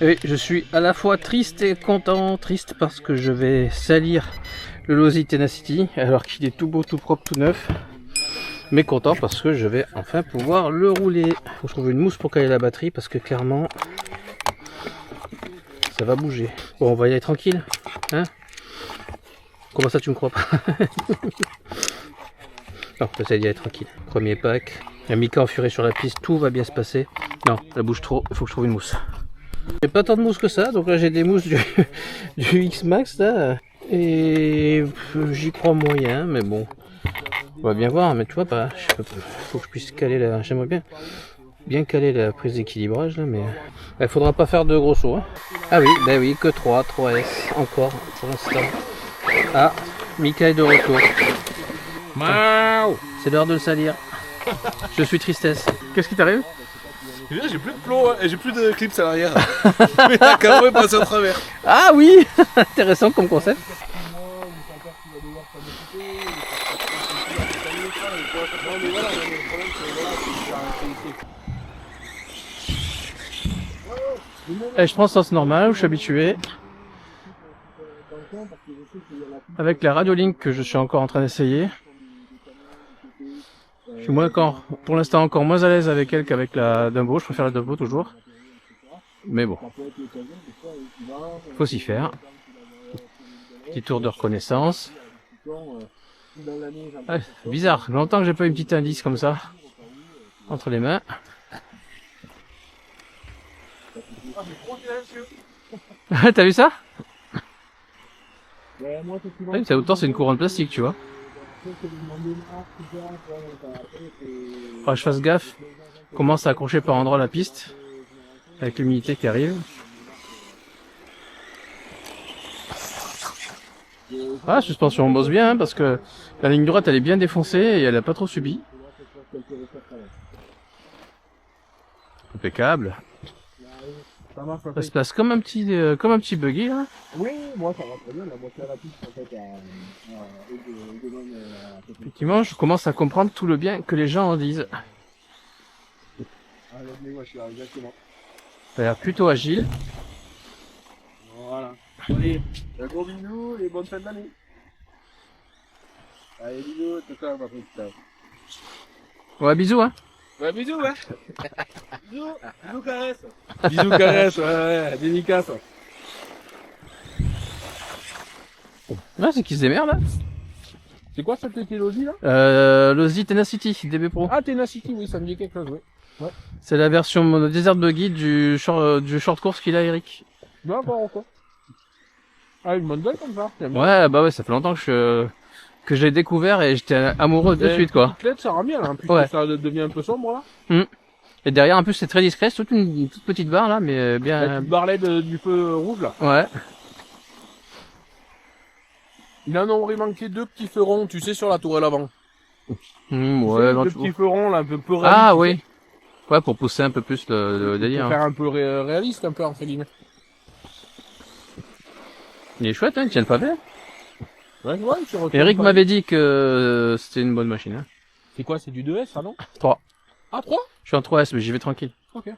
Oui, je suis à la fois triste et content. Triste parce que je vais salir le Losi Tenacity alors qu'il est tout beau, tout propre, tout neuf. Mais content parce que je vais enfin pouvoir le rouler. Faut que je trouve une mousse pour caler la batterie parce que clairement ça va bouger. Bon, on va y aller tranquille, hein? Comment ça tu me crois pas? Non, on essaie d'y aller tranquille. Premier pack. Il y a Mika enfuré sur la piste, tout va bien se passer. Non, elle bouge trop, il faut que je trouve une mousse. J'ai pas tant de mousse que ça, donc là j'ai des mousses du X-Max là. Et j'y crois moyen, mais bon. On va bien voir, mais tu vois pas. Faut que je puisse caler la. J'aimerais bien caler la prise d'équilibrage là, mais. Il faudra pas faire de gros sauts. Hein. Ah oui, bah oui, que 3S encore pour l'instant. Ah, Mika est de retour. C'est l'heure de le salir. Je suis tristesse. Qu'est-ce qui t'arrive? J'ai plus de plomb et j'ai plus de clips à l'arrière. Mais la carreau est passé au travers. Ah oui. Intéressant comme concept. Et je prends ce sens normal où je suis habitué. Avec la Radiolink que je suis encore en train d'essayer. Je suis pour l'instant encore moins à l'aise avec elle qu'avec la Dumbo. Je préfère la Dumbo toujours. Mais bon. Faut s'y faire. Petit tour de reconnaissance. Ah, bizarre. Longtemps que j'ai pas eu un petit indice comme ça. Entre les mains. T'as vu ça? Oui, ça autant c'est une couronne plastique, tu vois. Faudra que je fasse gaffe. Commence à accrocher par endroit la piste. Avec l'humidité qui arrive. Ah, la suspension bosse bien hein, parce que la ligne droite elle est bien défoncée et elle a pas trop subi. Impeccable. Ça se passe comme un petit buggy là. Oui, moi ça va très bien, la moitié à la piste en fait. Effectivement, je commence à comprendre tout le bien que les gens en disent. Moi je suis là, exactement. Ça a l'air plutôt agile. Voilà. Allez, un gros bisou et bonne fin d'année. Allez, bisous, tout ma petite. Ouais, bisous hein. Ouais, bisous, ouais. Bisous caresse. Bisous caresse, ouais, dédicace. Ouais, c'est qui se démerde là. C'est quoi cette Losi là? Losi Tenacity DB Pro. Ah, Tenacity, oui, ça me dit quelque chose, oui. Ouais. C'est la version Desert Buggy du short course qu'il a Eric. D'accord, ok. Ah, une bonne gueule comme ça. Ouais, bah ouais, ça fait longtemps que je l'ai découvert et j'étais amoureux de suite quoi. Petite LED, ça rend bien là, en plus ouais. Ça devient un peu sombre là. Et derrière en plus c'est très discret, c'est une toute petite barre là, mais bien. La petite barre LED du feu rouge là. Ouais. Il en aurait manqué deux petits feux ronds, tu sais, sur la tourelle avant. Ouais, deux petits feux ronds là, un peu réalistes. Ah oui. Ouais, pour pousser un peu plus le délire. Pour faire un peu réaliste, un peu entre guillemets. Il est chouette, hein, il tient le pavé. Ouais, Eric m'avait dit que c'était une bonne machine. Hein. C'est quoi, c'est du 2S, ça non? 3. Ah, 3? Je suis en 3S, mais j'y vais tranquille. Ok.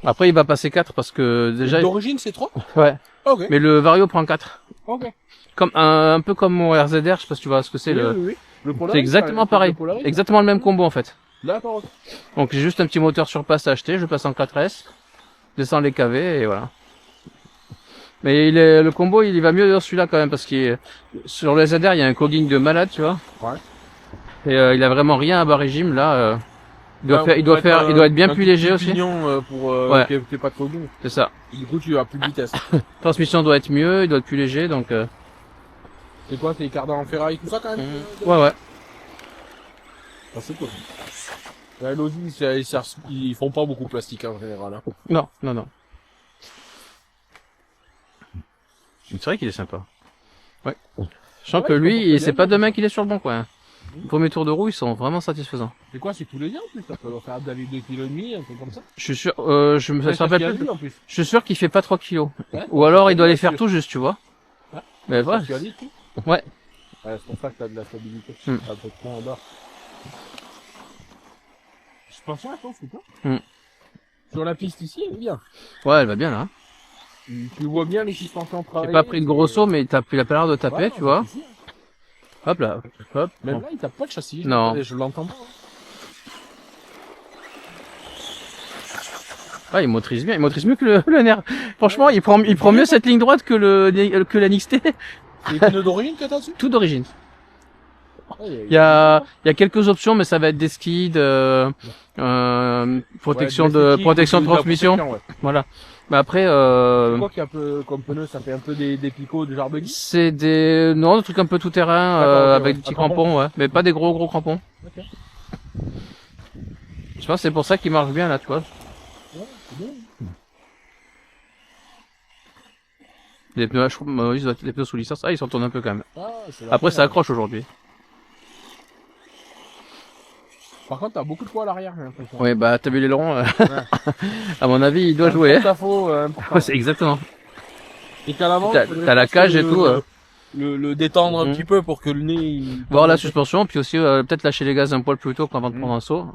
Après, il va passer 4 parce que déjà. D'origine, c'est 3? Ouais. Ok. Mais le Vario prend 4. Ok. Comme un peu comme mon RZR, je sais pas si tu vois ce que c'est Oui. C'est exactement pareil. Exactement le même combo en fait. D'accord, ok. Donc j'ai juste un petit moteur sur passe à acheter, je passe en 4S, descends les KV et voilà. Mais le combo il va mieux dans celui-là quand même parce que sur le ZR il y a un cogging de malade, tu vois. Ouais. Et il a vraiment rien à bas régime là. Il doit être bien plus léger aussi. Pour ouais. qu'il n'y ait pas de cogging. C'est ça. Du coup tu as plus de vitesse. Transmission doit être mieux, il doit être plus léger donc. C'est quoi, c'est les cardans en ferraille, tout ça quand même? Ouais. Ah, c'est cool. Ouais, Losi, ils font pas beaucoup de plastique en général. Hein. Non. C'est vrai qu'il est sympa. Ouais. Je sens que lui, c'est pas demain qu'il est sur le bon coin. Les premiers tours de roue, ils sont vraiment satisfaisants. C'est quoi, c'est tous les ans en plus? Ça peut faire d'aller 2,5 kg, un truc comme ça? Je suis sûr, je me rappelle plus. Je suis sûr qu'il fait pas 3 kilos. Ouais, ou alors il doit les faire tout juste, tu vois. Ouais. Mais voilà. Ouais. Ouais, c'est pour ça que t'as de la stabilité. Un peu de poids en bas. Je pense à toi, c'est quoi? Sur la piste ici, elle est bien. Ouais, elle va bien là. Tu vois bien les suspensions J'ai travailler. pas pris de gros saut, mais il a pas l'air de taper, Ouais, tu vois. ici. Hop là, hop. Même Bon. là, il tape pas le châssis. Non. Je l'entends pas. Ouais, il motorise bien, il motorise mieux que le NR. Franchement, il prend mieux cette ligne droite que la NXT. C'est les pneus d'origine que t'as dessus? Tout d'origine. Il y a quelques options, mais ça va être des skids, protection de transmission. Ouais. Voilà. Mais après, C'est quoi qui est un peu comme pneu? Ça fait un peu des picots de genre buggy? c'est des trucs un peu tout terrain, D'accord, ok, avec ouais. des petits Un crampon. crampons, ouais. Mais pas des gros crampons. Ok. Je pense que c'est pour ça qu'il marche bien, là, tu vois. Ouais, c'est bien. Les pneus, je trouve, les pneus sous licence, ils s'en tournent un peu quand même. Ah, c'est la Après, première. ça accroche aujourd'hui. Par contre, t'as beaucoup de poids à l'arrière, j'ai l'impression. Oui, bah, t'as vu l'aileron, à mon avis, il doit jouer. Hein. Ça faut, important. Ouais, c'est exactement. Et qu'à l'avant, T'as la cage et tout. Le détendre un Mhm. petit peu pour que le nez, il... Voir la suspension, puis aussi peut-être lâcher les gaz un poil plus tôt avant de prendre un saut.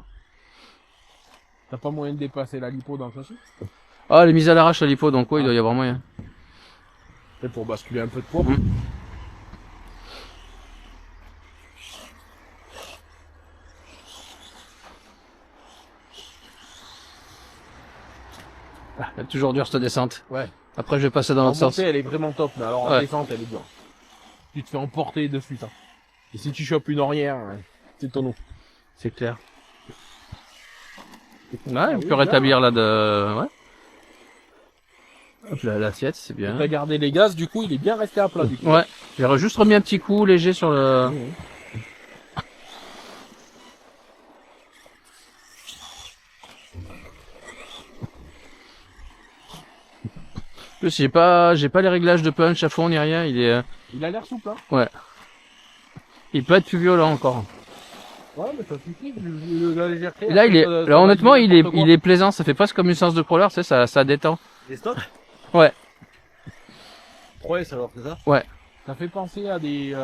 T'as pas moyen de dépasser la lipo dans le châssis? Ah, elle est mise à l'arrache la lipo, donc oui, il doit y avoir moyen. C'est pour basculer un peu de poids. Mhm. Ah, elle est toujours dure cette descente. Ouais. Après, je vais passer dans En l'autre sens. montée, elle est vraiment top, mais alors en Ouais. descente, elle est dure. Tu te fais emporter de suite. Hein. Et si tu chopes une ornière, c'est ton nom. C'est clair. Ouais, Ah on oui, peut bien. rétablir là de... Ouais. Hop là, l'assiette, c'est bien. T'as gardé les gaz, du coup, il est bien resté à plat, du coup. Ouais, j'ai juste remis un petit coup léger sur le... Mhm. En plus, j'ai pas les réglages de punch à fond ni rien, Il a l'air souple, hein. il peut être plus violent encore. Ouais, mais ça suffit, la légèreté. Là, après, ça là, va honnêtement, dire n'importe quoi. il est plaisant, ça fait presque comme une séance de crawler, tu sais, ça détend. Les stocks Ouais. 3S alors, c'est ça? Ça fait penser à des,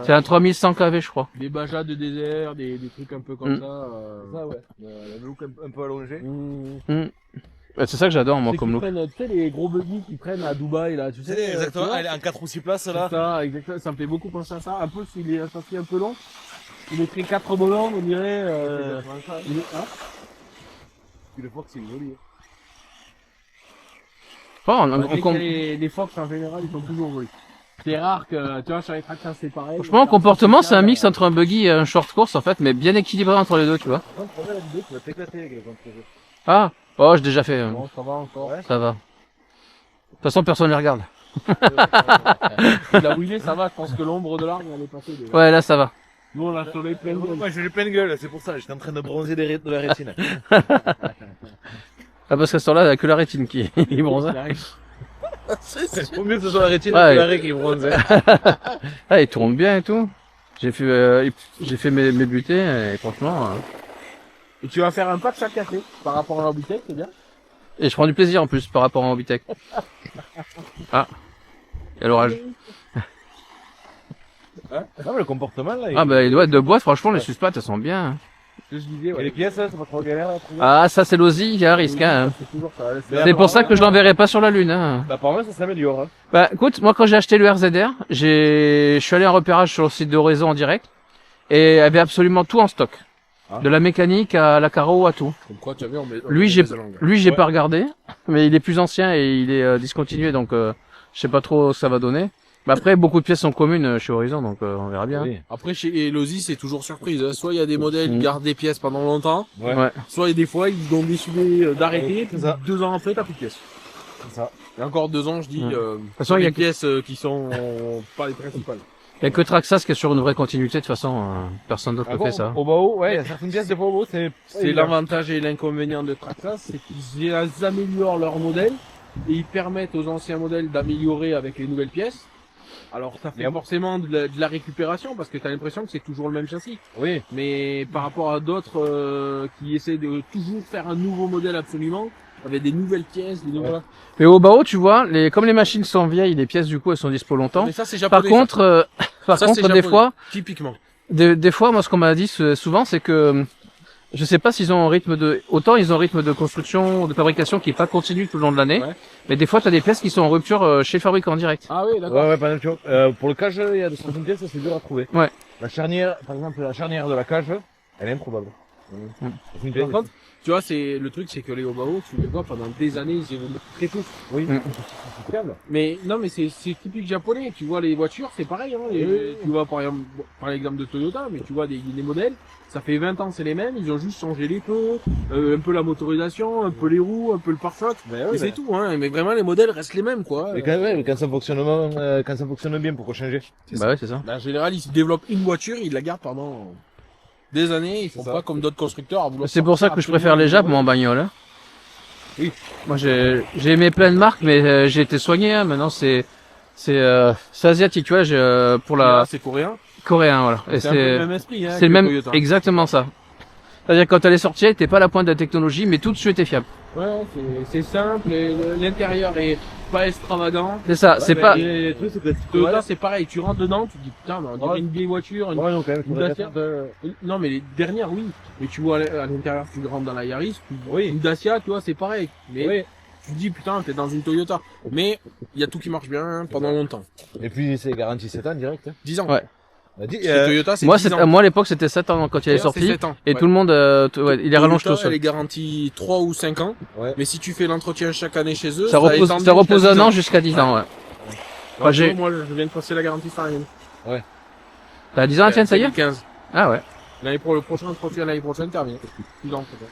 C'est un 3100 kV, je crois. des bajas de désert, des trucs un peu comme Mm. ça. Ça, ouais. Le look un peu allongé. C'est ça que j'adore, moi, C'est comme qu'ils look. prennent, tu sais, les gros buggy qu'ils prennent à Dubaï, là, tu sais. C'est exactement, tu vois, elle est en 4 ou 6 places là. c'est ça, exactement. Ça me fait beaucoup penser à ça. Un peu, s'il est associé un peu long. Il est pris 4 bonhommes, on dirait, il est, hein. Puis le Fox, c'est joli. Les Fox, en général, ils sont toujours jolis. C'est rare que, tu vois, sur les tracteurs, c'est pareil. Franchement, en comportement, c'est un mix entre un buggy et un short course, en fait, mais bien équilibré entre les deux, tu vois. Par contre, regarde la vidéo, tu vas t'éclater avec les contre-jeux. Ah, oh, j'ai déjà fait, Bon, ça va encore. Ouais. ça va. De toute façon, personne ne les regarde. La wheelie, ça va, je pense que l'ombre de l'arbre, elle est passée déjà. Ouais, là, ça va. Nous, on a le soleil plein de gueule. Moi, j'ai plein de gueule, c'est pour ça, j'étais en train de bronzer de la rétine. Ah, parce qu'à ce temps-là, il n'y a que la rétine qui bronze. Vaut mieux que ce soit la rétine Ouais. que la raie qui bronze. Ah, il tourne bien et tout. J'ai fait mes butées, et franchement, Et tu vas faire un pas de chaque café par rapport à l'Orbitec, c'est bien. et je prends du plaisir en plus par rapport à Ambitech. Ah. Il y a l'orage. Non, mais le comportement là. Ah, bah, les doigts de boîte, franchement, les suspattes, elles sont bien. Hein. Ce que je disais, Et ouais. les pièces, là, c'est pas trop galère à trouver. Ah, ça, c'est l'OSI, il y a un risque, hein. C'est toujours ça. C'est pour ça que je l'enverrai pas sur la Lune, hein. Bah, apparemment, ça s'améliore. Hein. Bah, écoute, moi, quand j'ai acheté le RZR, je suis allé en repérage sur le site de Horizon en direct, et il y avait absolument tout en stock. Ah. De la mécanique à la carreau à tout. Comme quoi, tu as vu, on met Lui, j'ai Ouais. pas regardé, mais il est plus ancien et il est discontinué, donc je sais pas trop ce que ça va donner. Mais après, beaucoup de pièces sont communes chez Horizon, donc on verra bien. Oui. Après, chez Lozi, c'est toujours surprise. Hein. Soit il y a des modèles qui Mhm. gardent des pièces pendant longtemps, Ouais. Ouais. soit il y a des fois, ils ont décidé d'arrêter, C'est ça. 2 ans après, t'as plus de pièces. C'est ça. Et encore 2 ans, je dis, Mhm. de toute façon, il y a les que- pièces qui sont pas les principales. Il y a que Traxxas qui est sur une vraie continuité, de toute façon, personne d'autre ne fait ça. Au Bao, ouais, il y a certaines pièces de Bao, c'est. C'est l'avantage et l'inconvénient de Traxxas, c'est qu'ils améliorent leur modèle et ils permettent aux anciens modèles d'améliorer avec les nouvelles pièces. Alors ça fait Mais- forcément de la récupération parce que tu as l'impression que c'est toujours le même châssis. Oui. Mais par rapport à d'autres qui essaient de toujours faire un nouveau modèle absolument, avec des nouvelles pièces, des nouveaux... Ouais. Mais au Bao, tu vois, comme les machines sont vieilles, les pièces du coup elles sont dispo longtemps. Mais ça c'est Par japonais. contre, Ça, c'est des japonais. fois, Typiquement. des fois, moi ce qu'on m'a dit souvent, c'est que Je sais pas s'ils ont un rythme de... Autant ils ont un rythme de construction, de fabrication qui est pas continu tout le long de l'année. Ouais. Mais des fois, tu as des pièces qui sont en rupture chez le fabricant direct. Ah oui, d'accord. Ouais, par exemple, pour le cage, il y a de certaines pièces, c'est dur à trouver. Ouais. La charnière, par exemple, la charnière de la cage, elle est improbable. C'est une pièce. Par contre, tu vois, c'est le truc, c'est que les Obao, tu les vois pendant des années, ils évoluent très tôt. Oui. C'est fiable. Mais non, mais c'est typique japonais. Tu vois les voitures, c'est pareil. Hein, tu vois par exemple, par l'exemple de Toyota, mais tu vois des modèles, ça fait 20 ans, c'est les mêmes. Ils ont juste changé les pneus, un peu la motorisation, un peu les roues, un peu le pare-choc. Et c'est tout. Hein. Mais vraiment, les modèles restent les mêmes, quoi. Mais quand ça fonctionne bien, pourquoi changer? Bah ouais, c'est ça. En général, ils développent une voiture, ils la gardent pendant des années. Ils font ça. pas comme d'autres constructeurs à vouloir C'est pour ça sortir que je préfère les Japs, moi, en bagnole. Hein. Oui. Moi, j'ai aimé plein de marques, mais j'ai été soigné. Hein. Maintenant, c'est asiatique, tu vois. Pour Là, la c'est coréen. coréen, voilà. Et C'est un peu le même esprit. Hein, c'est le que même, Toyota. exactement ça. C'est-à-dire quand elle est sortie, elle était pas à la pointe de la technologie, mais tout de suite est fiable. Ouais, c'est simple, et l'intérieur est pas extravagant. C'est ça, c'est pas. Le truc, c'est que Toyota, c'est pareil, tu rentres dedans, tu te dis putain, mais on dirait une vieille voiture, une... Ouais, non, quand même, une faudrait Dacia. faire Non, mais les dernières, oui. Mais tu vois à l'intérieur, tu rentres dans la Yaris, Oui. une Dacia, tu vois, c'est pareil. Mais Oui. tu te dis putain, t'es dans une Toyota. Mais il y a tout qui marche bien pendant longtemps. Et puis, c'est garanti 7 ans direct. 10 ans. Ouais. Chez Toyota, c'est Moi, 10 ans. moi à l'époque, c'était 7 ans quand il est D'ailleurs, sorti. c'est 7 ans. Et Ouais. tout le monde, ouais, il est rallonge tout Toyota, elle seul. est garantie 3 ou 5 ans. Ouais. Mais si tu fais l'entretien chaque année chez eux, Ça est étendu repose jusqu'à 1 10 an ans. jusqu'à 10 ans, ouais. Ouais, j'ai- moi, je viens de passer la garantie sans rien. T'as 10 ans, la tienne, ça y est? 2015. Ah ouais. L'année pour le prochain entretien l'année prochaine, terminé. Plus grand, peut-être.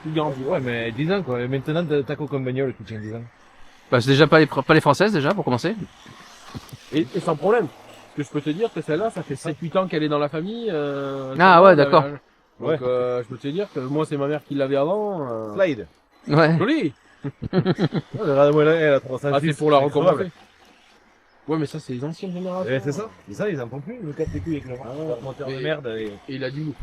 Plus grand. Ouais, mais 10 ans, quoi. Et maintenant, t'as quoi comme bagnole qui tient 10 ans? Bah, c'est déjà pas les françaises, déjà, pour commencer. Et sans problème. Parce que je peux te dire que celle-là, ça fait 7-8 ans qu'elle est dans la famille. Ah ouais, d'accord. Donc, Ouais. je peux te dire que moi, c'est ma mère qui l'avait avant. Slide. Ouais. Joli. Regarde-moi là, elle a 306. Ah, c'est pour la c'est recommencer. incroyable. Ouais, mais ça, c'est les anciennes générations. Et c'est ça. Et ça, ils en font plus. Le 4 TQ avec le moteur de Mais- merde. Et Et il a du loup.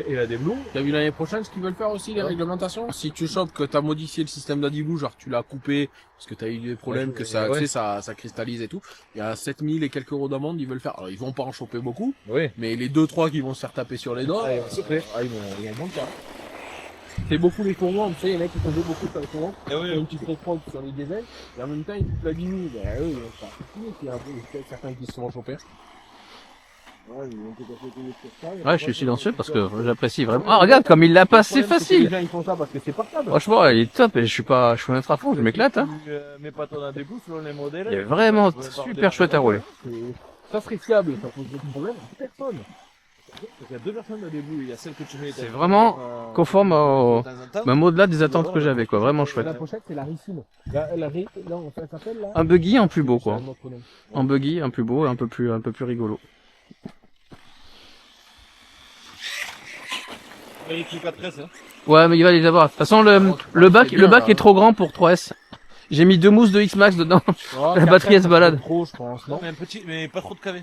il a des blue. T'as vu l'année prochaine ce qu'ils veulent faire aussi, les réglementations? Si tu chopes que t'as modifié le système d'Adibou, genre tu l'as coupé, parce que t'as eu des problèmes, Ouais, que ça, ouais. tu sais, ça cristallise et tout. Il y a 7000 et quelques euros d'amende, ils veulent faire. Alors, ils vont pas en choper beaucoup, Oui. mais les 2-3 qui vont se faire taper sur les doigts, Ah, ils vont souffler. ils vont bon cas. C'est beaucoup les tourments, tu sais, il y en a qui font beaucoup sur les tourments. Eh oui. Une petite reprendre sur les diesels, et en même temps, ils coupent la bimou. Ben, eux, ça il y a un peu certains qui se sont chopés. Ouais, je suis silencieux parce que j'apprécie vraiment. Ah, regarde comme il l'a passé Les facile. gens, ils font ça parce que c'est portable. Franchement, il est top et je suis un à fond, je m'éclate, hein. Mais pas ton à debout selon les modèles. Il est vraiment super chouette à rouler. Ça serait fiable, ça pose aucun problème à personne. Il y a 2 personnes à debout. Il y a celle que tu mets. C'est vraiment conforme au, même au-delà des attentes que j'avais, quoi. Vraiment chouette. La pochette, c'est la ricine. Non, ça s'appelle là. Un buggy en plus beau, quoi. C'est un autre nom. Un buggy, un plus beau et un peu plus rigolo. Il clip à 13, hein. Ouais, mais il va les avoir. De toute façon, le bac est trop grand pour 3S. J'ai mis 2 mousses de X-Max dedans. Oh, La batterie, elle se balade. Trop, je pense, non? Mais un petit, mais pas trop de KV.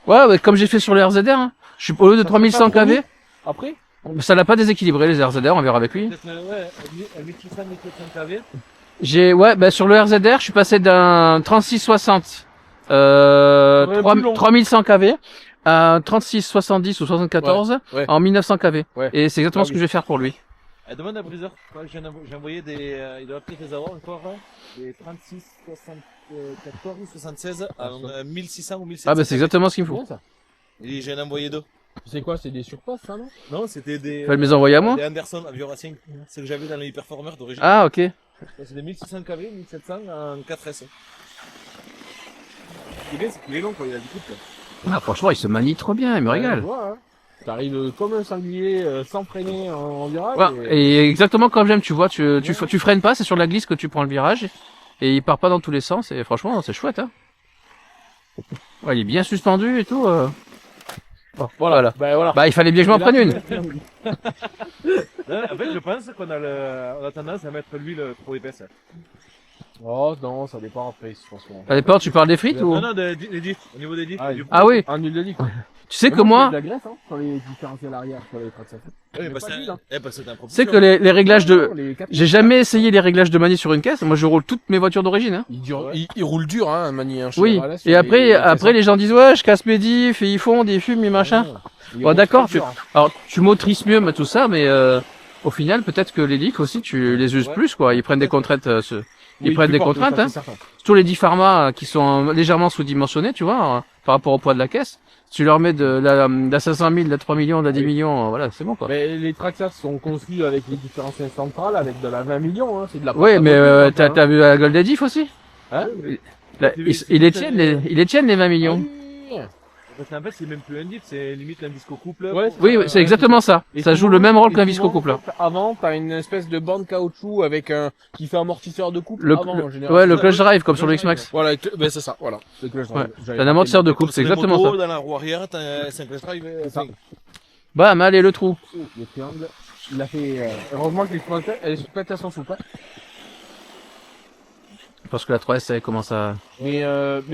Ouais, comme j'ai fait sur les RZR, hein. Je suis au lieu de 3100 kV. Après? Ça l'a pas déséquilibré les RZR, on verra avec lui. Peut-être, ouais, 1600, 1700 KV. Bah, sur le RZR, je suis passé d'un 3660, plus long. 3100 kV à 3670 ou 74 Ouais, ouais. en 1900 kV. Ouais. Et c'est exactement Ah ce oui. que je vais faire pour lui. Demande à Briseur. J'ai envoyé des, il doit peut-être les avoir encore, hein. Des 36, 74 ou 76 à 1600 ou 1700. Ah, bah, c'est exactement ce qu'il me C'est faut. bien, ça. Et j'en ai envoyé 2. C'est quoi? C'est des surpasses, ça, non? Non, c'était des. Fallait me les envoyer à moi? Des Anderson à Vioracing. C'est que j'avais dans les Performer d'origine. Ah, ok. C'est des 1600 kV, 1700 en 4S. Ce qui est bien, c'est qu'il est long quand il a du coup, quoi. Ah, franchement, il se manie trop bien, il me régale. Ouais, tu vois, hein. T'arrives comme un sanglier, sans freiner en virage. Ouais, et exactement comme j'aime, tu vois, tu freines pas, c'est sur la glisse que tu prends le virage. Et il part pas dans tous les sens, et franchement, c'est chouette, hein. Ouais, il est bien suspendu et tout. Bon, voilà. Ben voilà. Bah, il fallait bien que je m'en prenne une. En fait, je pense qu'on a tendance à mettre l'huile trop épaisse. Oh non, ça dépend après, franchement. Ça dépend, tu parles des frites ou? Non, non, des diffs, au niveau des diffs. Ah, du Ah oui, Un huile d'olive. tu sais que Je mets moi, de la graisse, hein, sur les différentiels arrière, sur les traces. Oui, Mais parce pas que d'huile, hein. c'est un tu sais que les réglages de... J'ai jamais essayé les réglages de Mani sur une caisse. Moi, je roule toutes mes voitures d'origine. Hein. Il roule dur, hein, Mani. Hein, Oui. Et après, les gens disent ouais, je casse mes diffs et ils fondent, ils fument, et machin. Bon, d'accord. Alors, tu motrices mieux, mais tout ça, mais au final, peut-être que les diffs aussi, tu les uses plus, quoi. Ils prennent des contraintes. Ils prennent des contraintes, hein. Surtout les diffs Pharma qui sont légèrement sous-dimensionnés, tu vois, par rapport au poids de la caisse. Si tu leur mets de la 500 000, de la 3 millions, de la 10 millions, voilà, c'est bon, quoi. Mais les Traxxas sont conçus avec les différentiels centrales, avec de la 20 millions, hein, c'est de la... Oui, mais t'as vu la gueule des diffs aussi? Hein? Ils les tiennent, les 20 millions. Parce qu'en fait, c'est même plus un diff, c'est limite un visco couple. Ouais, Oui, c'est exactement ça. Et Ça joue souvent- le même rôle et qu'un souvent, visco couple. en fait, Avant, t'as une espèce de bande caoutchouc avec qui fait amortisseur de couple. Le, avant, en général. ouais, le clutch drive, comme sur le X-Max. Voilà, ben c'est ça, voilà. Le clutch drive. Ouais. J'avais T'as un pas amortisseur de fait couple, c'est exactement ça. Dans la roue arrière, t'as 5 drive. C'est ça. Bam, allez, le trou. le triangle. Il a fait. Heureusement que l'exploitation souple. Parce que la 3S, elle commence à... Mais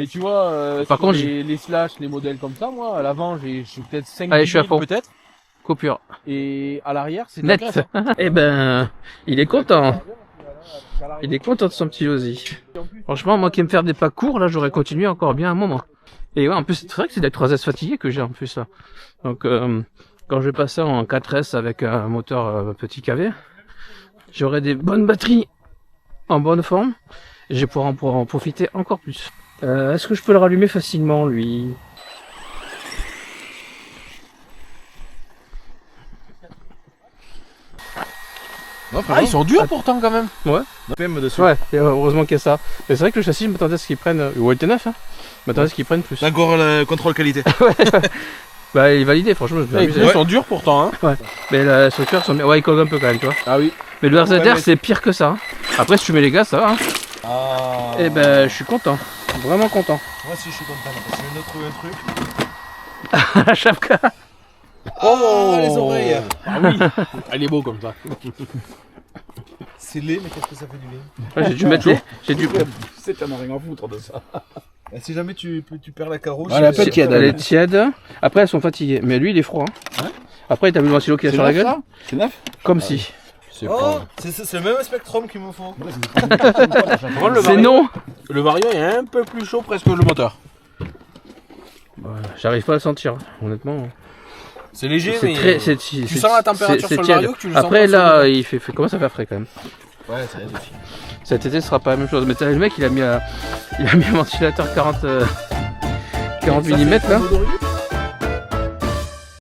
tu vois, Par sur contre, les slash, les modèles comme ça, moi, à l'avant, j'ai peut-être 5 Allez, je suis à fond. peut-être. Coupure. Et à l'arrière, c'est de la Net. graisse, hein. Eh ben, il est content. Il est content de son petit Josie. Franchement, moi qui aime faire des pas courts, là, j'aurais continué encore bien un moment. Et ouais, en plus, c'est vrai que c'est la 3S fatiguée que j'ai en plus, là. Donc, quand je vais passer en 4S avec un moteur petit KV, j'aurai des bonnes batteries en bonne forme. Et je vais pouvoir en profiter encore plus. Est-ce que je peux le rallumer facilement, lui? Ah, ils sont durs pourtant quand même. PM dessus. Ouais, et heureusement qu'il y a ça. Mais c'est vrai que le châssis, je m'attendais à ce qu'ils prennent... ou il était neuf, hein. Je m'attendais à ce qu'ils prennent plus. Encore le contrôle qualité. Bah, il est validé, franchement, je vais Ils amuser. sont durs pourtant, hein. Mais la structure, sont bien... ouais, il colle un peu quand même, tu vois. Ah oui. Mais le RZR, mais- c'est pire que ça. Hein. Après, si tu mets les gaz, ça va. Hein. Ah. Et ben, je suis content. Vraiment content. Moi aussi, je suis content. Parce que je viens de trouver un truc. La chapka. Oh, les oreilles. Ah oui. Elle est beau comme ça. C'est laid, mais qu'est-ce que ça fait du bien. Ouais, j'ai dû mettre les... J'ai dû... C'est t'en as rien à foutre de ça. Et si jamais tu perds la carreau, Ah, elle est un peu tiède, Elle est tiède. Après, elles sont fatiguées. Mais lui, il est froid. Hein. Après, t'as vu le ventilo qu'il y a sur la gueule? C'est neuf. Comme si. Oh, c'est le même Spectrum qu'il me faut. C'est non. Le Vario est un peu plus chaud presque que le moteur. J'arrive pas à le sentir, honnêtement. C'est léger, C'est mais très... tu sens la température sur le tiède. Vario que tu le sens Après, pas sur là, le- il fait commence à faire frais quand même. Ouais, ça va. Cet été, ce sera pas la même chose. Mais t'as le mec, il a mis un ventilateur 40 mm là.